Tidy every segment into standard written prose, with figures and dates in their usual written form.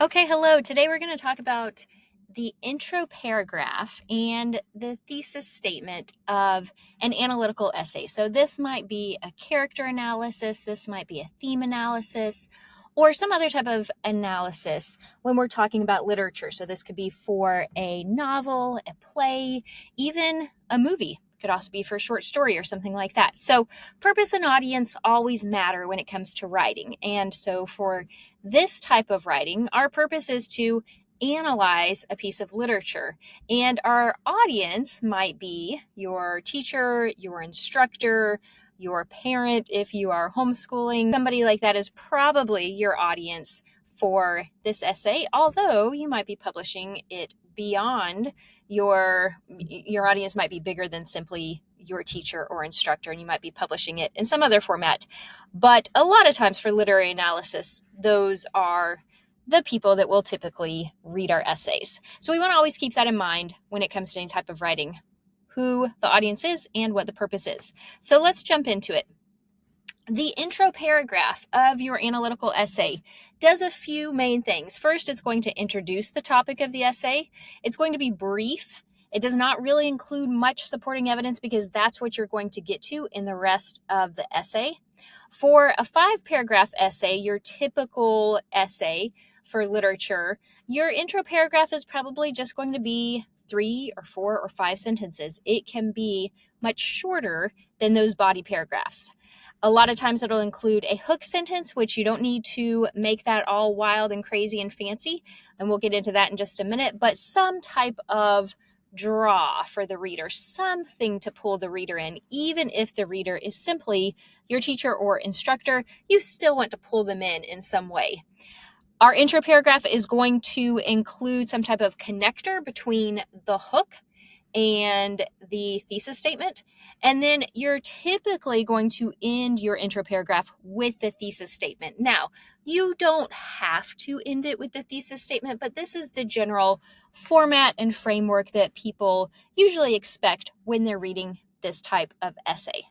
Okay, hello. Today we're going to talk about the intro paragraph and the thesis statement of an analytical essay. So this might be a character analysis, this might be a theme analysis, or some other type of analysis when we're talking about literature. So this could be for a novel, a play, even a movie. Could also be for a short story or something like that. So purpose and audience always matter when it comes to writing. And so for this type of writing, our purpose is to analyze a piece of literature. And our audience might be your teacher, your instructor, your parent, if you are homeschooling. Somebody like that is probably your audience for this essay, although you might be publishing it beyond your audience might be bigger than simply your teacher or instructor, and you might be publishing it in some other format. But a lot of times for literary analysis, those are the people that will typically read our essays. So we want to always keep that in mind when it comes to any type of writing, who the audience is and what the purpose is. So let's jump into it. The intro paragraph of your analytical essay does a few main things. First, it's going to introduce the topic of the essay. It's going to be brief. It does not really include much supporting evidence because that's what you're going to get to in the rest of the essay. For a 5-paragraph essay, your typical essay for literature, your intro paragraph is probably just going to be 3 or 4 or 5 sentences. It can be much shorter than those body paragraphs. A lot of times it'll include a hook sentence, which you don't need to make that all wild and crazy and fancy. And we'll get into that in just a minute, but some type of draw for the reader, something to pull the reader in. Even if the reader is simply your teacher or instructor, you still want to pull them in some way. Our intro paragraph is going to include some type of connector between the hook and the thesis statement. And then you're typically going to end your intro paragraph with the thesis statement. Now, you don't have to end it with the thesis statement, but this is the general format and framework that people usually expect when they're reading this type of essay.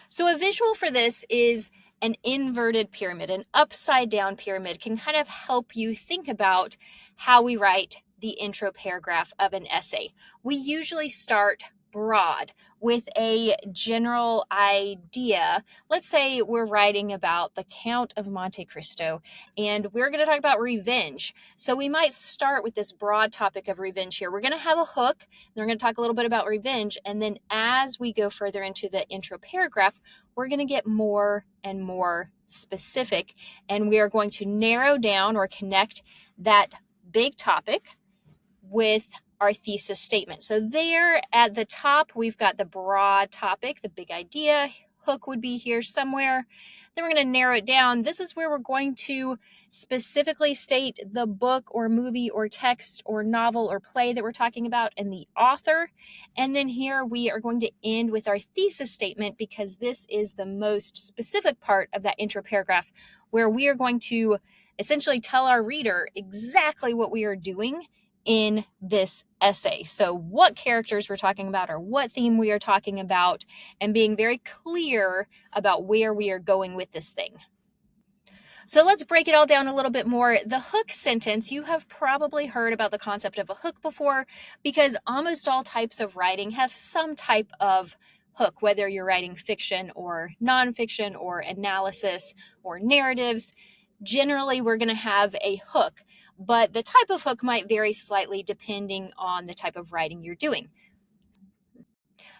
So a visual for this is an inverted pyramid. An upside down pyramid can kind of help you think about how we write the intro paragraph of an essay. We usually start broad with a general idea. Let's say we're writing about the Count of Monte Cristo and we're going to talk about revenge. So we might start with this broad topic of revenge here. We're going to have a hook, and we're going to talk a little bit about revenge, and then as we go further into the intro paragraph, we're going to get more and more specific, and we are going to narrow down or connect that big topic with our thesis statement. So there at the top, we've got the broad topic, the big idea. Hook would be here somewhere. Then we're going to narrow it down. This is where we're going to specifically state the book or movie or text or novel or play that we're talking about and the author. And then here we are going to end with our thesis statement because this is the most specific part of that intro paragraph where we are going to essentially tell our reader exactly what we are doing in this essay. So what characters we're talking about or what theme we are talking about, and being very clear about where we are going with this thing. So let's break it all down a little bit more. The hook sentence, you have probably heard about the concept of a hook before because almost all types of writing have some type of hook, whether you're writing fiction or nonfiction or analysis or narratives. Generally, we're going to have a hook, but the type of hook might vary slightly depending on the type of writing you're doing.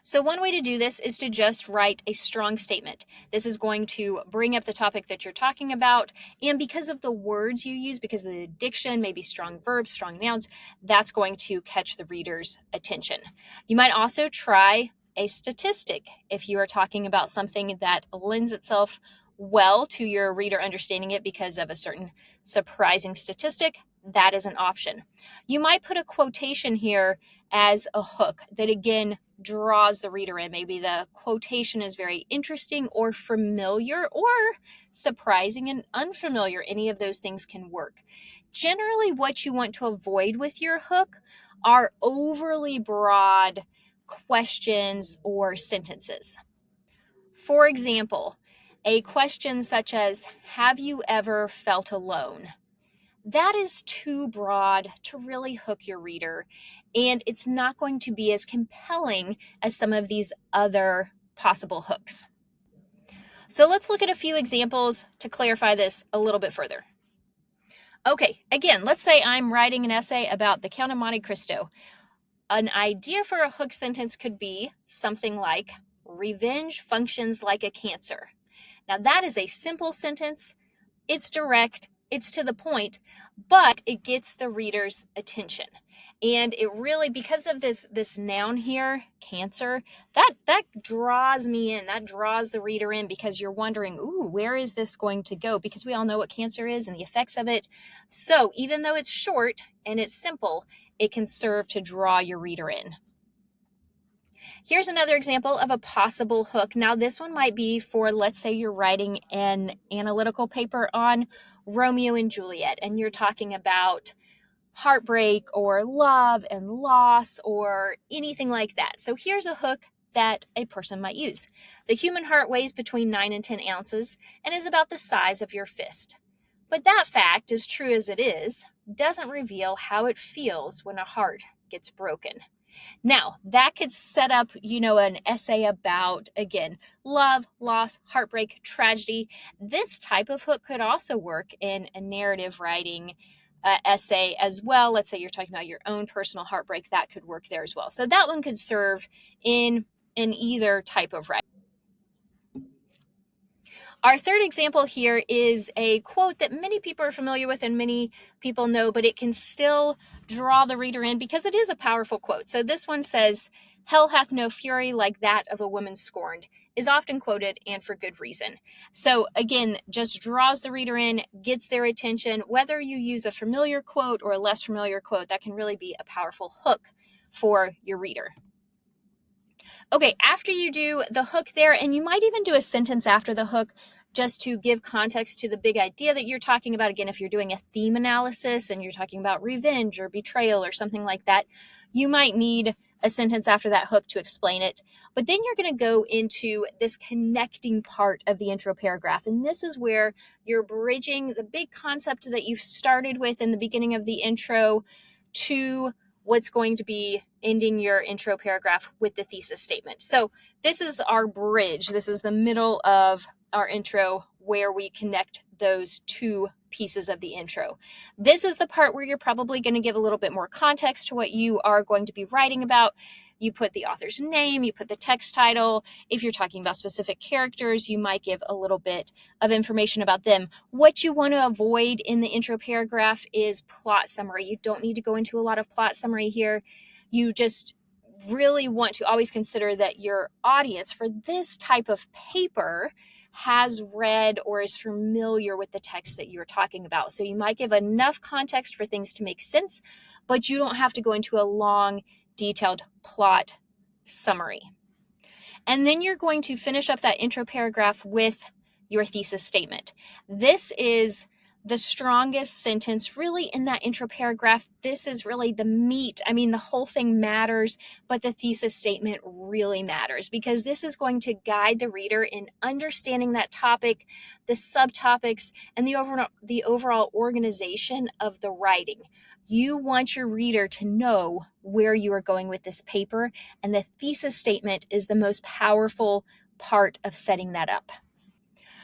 So one way to do this is to just write a strong statement. This is going to bring up the topic that you're talking about, and because of the words you use, because of the diction, maybe strong verbs, strong nouns, that's going to catch the reader's attention. You might also try a statistic if you are talking about something that lends itself well to your reader understanding it because of a certain surprising statistic. That is an option. You might put a quotation here as a hook that again draws the reader in. Maybe the quotation is very interesting or familiar or surprising and unfamiliar. Any of those things can work. Generally, what you want to avoid with your hook are overly broad questions or sentences. For example, a question such as, have you ever felt alone? that is too broad to really hook your reader, and it's not going to be as compelling as some of these other possible hooks. So let's look at a few examples to clarify this a little bit further. Okay, again, let's say I'm writing an essay about the Count of Monte Cristo. An idea for a hook sentence could be something like, revenge functions like a cancer. Now that is a simple sentence. It's direct, it's to the point, but it gets the reader's attention. And it really, because of this noun here, cancer, that draws me in, that draws the reader in, because you're wondering, ooh, where is this going to go? Because we all know what cancer is and the effects of it. So even though it's short and it's simple, it can serve to draw your reader in. Here's another example of a possible hook. Now this one might be for, let's say you're writing an analytical paper on Romeo and Juliet, and you're talking about heartbreak or love and loss or anything like that. So here's a hook that a person might use. The human heart weighs between 9 and 10 ounces and is about the size of your fist. But that fact, as true as it is, doesn't reveal how it feels when a heart gets broken. Now, that could set up, an essay about, again, love, loss, heartbreak, tragedy. This type of hook could also work in a narrative writing essay as well. Let's say you're talking about your own personal heartbreak. That could work there as well. So that one could serve in either type of writing. Our third example here is a quote that many people are familiar with and many people know, but it can still draw the reader in because it is a powerful quote. So this one says, "Hell hath no fury like that of a woman scorned," is often quoted, and for good reason. So again, just draws the reader in, gets their attention. Whether you use a familiar quote or a less familiar quote, that can really be a powerful hook for your reader. Okay, after you do the hook there, and you might even do a sentence after the hook just to give context to the big idea that you're talking about. Again, if you're doing a theme analysis and you're talking about revenge or betrayal or something like that, you might need a sentence after that hook to explain it. But then you're going to go into this connecting part of the intro paragraph. And this is where you're bridging the big concept that you've started with in the beginning of the intro to what's going to be ending your intro paragraph with the thesis statement. So this is our bridge. This is the middle of our intro where we connect those two pieces of the intro. This is the part where you're probably going to give a little bit more context to what you are going to be writing about. You put the author's name, you put the text title. If you're talking about specific characters, you might give a little bit of information about them. What you want to avoid in the intro paragraph is plot summary. You don't need to go into a lot of plot summary here. You just really want to always consider that your audience for this type of paper has read or is familiar with the text that you're talking about. So you might give enough context for things to make sense, but you don't have to go into a long, detailed plot summary. And then you're going to finish up that intro paragraph with your thesis statement. This is the strongest sentence really in that intro paragraph. This is really the meat. I mean, the whole thing matters, but the thesis statement really matters because this is going to guide the reader in understanding that topic, the subtopics, and the overall organization of the writing. You want your reader to know where you are going with this paper, and the thesis statement is the most powerful part of setting that up.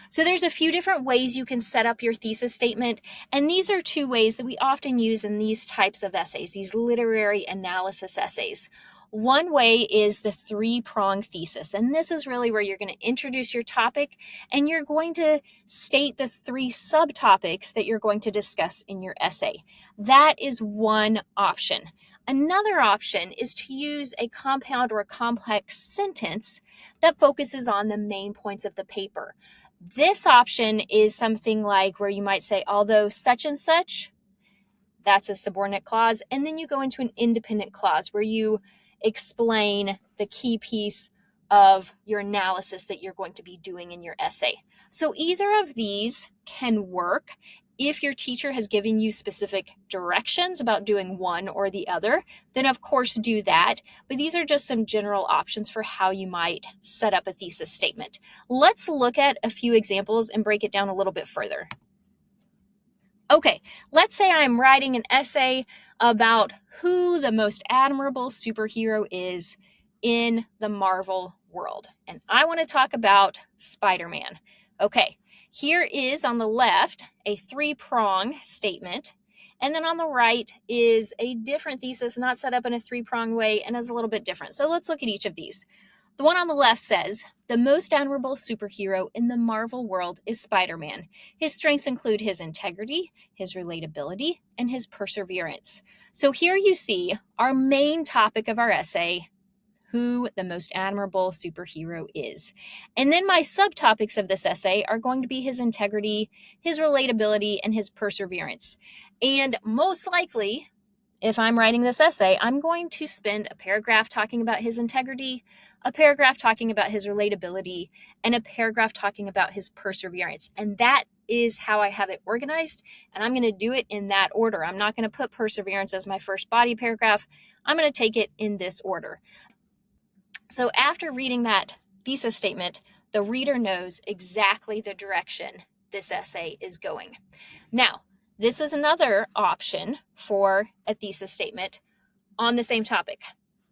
So there's a few different ways you can set up your thesis statement, and these are two ways that we often use in these types of essays, these literary analysis essays. One way is the three-pronged thesis, and this is really where you're going to introduce your topic and you're going to state the three subtopics that you're going to discuss in your essay. That is one option. Another option is to use a compound or a complex sentence that focuses on the main points of the paper. This option is something like where you might say, although such and such, that's a subordinate clause. And then you go into an independent clause where you explain the key piece of your analysis that you're going to be doing in your essay. So either of these can work. If your teacher has given you specific directions about doing one or the other, then of course do that. But these are just some general options for how you might set up a thesis statement. Let's look at a few examples and break it down a little bit further. Okay, let's say I'm writing an essay about who the most admirable superhero is in the Marvel world. And I want to talk about Spider-Man. Okay, here is on the left a three-prong statement. And then on the right is a different thesis, not set up in a three-prong way and is a little bit different. So let's look at each of these. The one on the left says, the most admirable superhero in the Marvel world is Spider-Man. His strengths include his integrity, his relatability, and his perseverance. So here you see our main topic of our essay, who the most admirable superhero is. And then my subtopics of this essay are going to be his integrity, his relatability, and his perseverance. And most likely, if I'm writing this essay, I'm going to spend a paragraph talking about his integrity, a paragraph talking about his relatability, and a paragraph talking about his perseverance. And that is how I have it organized. And I'm going to do it in that order. I'm not going to put perseverance as my first body paragraph. I'm going to take it in this order. So after reading that thesis statement, the reader knows exactly the direction this essay is going. Now, this is another option for a thesis statement on the same topic.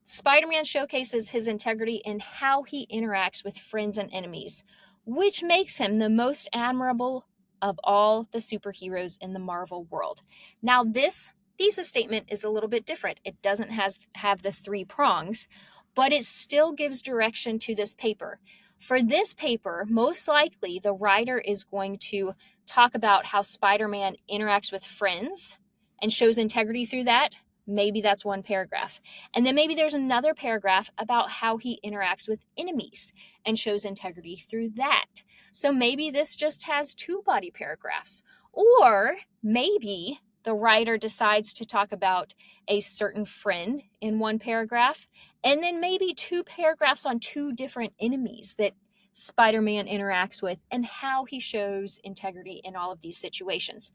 Spider-Man showcases his integrity in how he interacts with friends and enemies, which makes him the most admirable of all the superheroes in the Marvel world. Now, this thesis statement is a little bit different. It doesn't have the three prongs, but it still gives direction to this paper. For this paper, most likely the writer is going to talk about how Spider-Man interacts with friends and shows integrity through that. Maybe that's one paragraph. And then maybe there's another paragraph about how he interacts with enemies and shows integrity through that. So maybe this just has two body paragraphs. Or maybe the writer decides to talk about a certain friend in one paragraph, and then maybe two paragraphs on two different enemies that Spider-Man interacts with and how he shows integrity in all of these situations.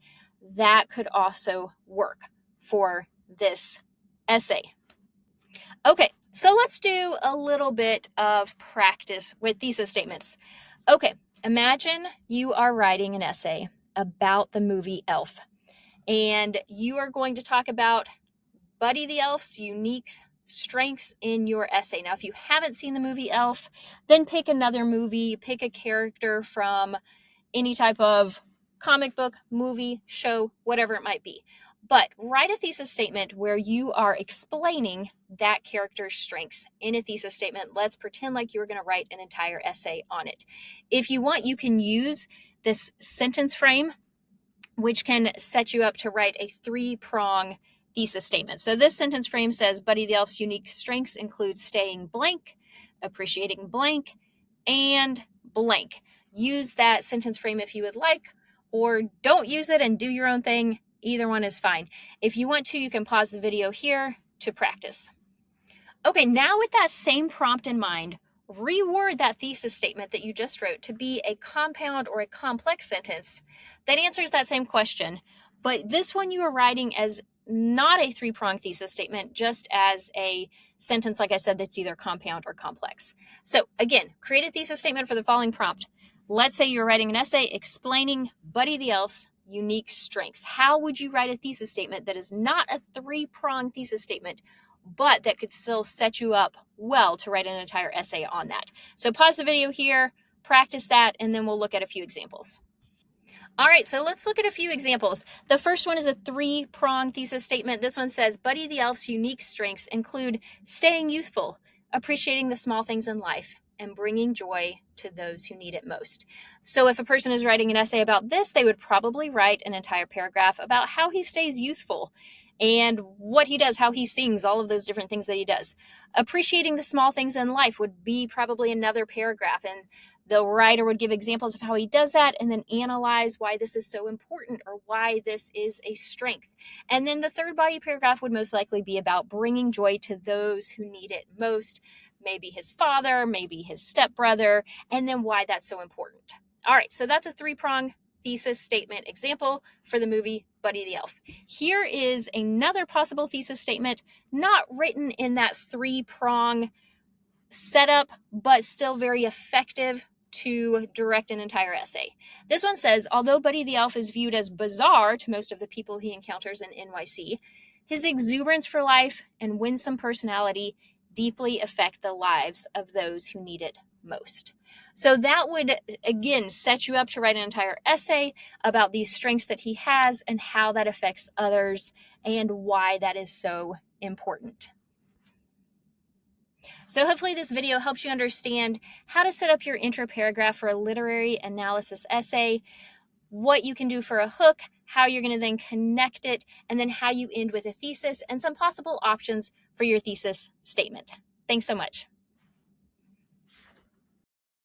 That could also work for this essay. Okay, so let's do a little bit of practice with thesis statements. Okay, imagine you are writing an essay about the movie Elf, and you are going to talk about Buddy the Elf's unique strengths in your essay. Now, if you haven't seen the movie Elf, then pick another movie, pick a character from any type of comic book, movie, show, whatever it might be. But write a thesis statement where you are explaining that character's strengths in a thesis statement. Let's pretend like you're going to write an entire essay on it. If you want, you can use this sentence frame, which can set you up to write a three-prong thesis statement. So this sentence frame says, Buddy the Elf's unique strengths include staying blank, appreciating blank, and blank. Use that sentence frame if you would like, or don't use it and do your own thing. Either one is fine. If you want to, you can pause the video here to practice. Okay, now with that same prompt in mind, reword that thesis statement that you just wrote to be a compound or a complex sentence that answers that same question. But this one you are writing as not a three-pronged thesis statement, just as a sentence, like I said, that's either compound or complex. So again, create a thesis statement for the following prompt. Let's say you're writing an essay explaining Buddy the Elf's unique strengths. How would you write a thesis statement that is not a three-pronged thesis statement, but that could still set you up well to write an entire essay on that? So pause the video here, practice that, and then we'll look at a few examples. All right, so let's look at a few examples. The first one is a three-pronged thesis statement. This one says, Buddy the Elf's unique strengths include staying youthful, appreciating the small things in life, and bringing joy to those who need it most. So if a person is writing an essay about this, they would probably write an entire paragraph about how he stays youthful and what he does, how he sings, all of those different things that he does. Appreciating the small things in life would be probably another paragraph, and the writer would give examples of how he does that and then analyze why this is so important or why this is a strength. And then the third body paragraph would most likely be about bringing joy to those who need it most, maybe his father, maybe his stepbrother, and then why that's so important. All right, so that's a three-prong thesis statement example for the movie Buddy the Elf. Here is another possible thesis statement, not written in that three-prong setup, but still very effective to direct an entire essay. This one says, although Buddy the Elf is viewed as bizarre to most of the people he encounters in NYC, his exuberance for life and winsome personality deeply affect the lives of those who need it most. So that would, again, set you up to write an entire essay about these strengths that he has and how that affects others and why that is so important. So hopefully this video helps you understand how to set up your intro paragraph for a literary analysis essay, what you can do for a hook, how you're going to then connect it, and then how you end with a thesis and some possible options for your thesis statement. Thanks so much.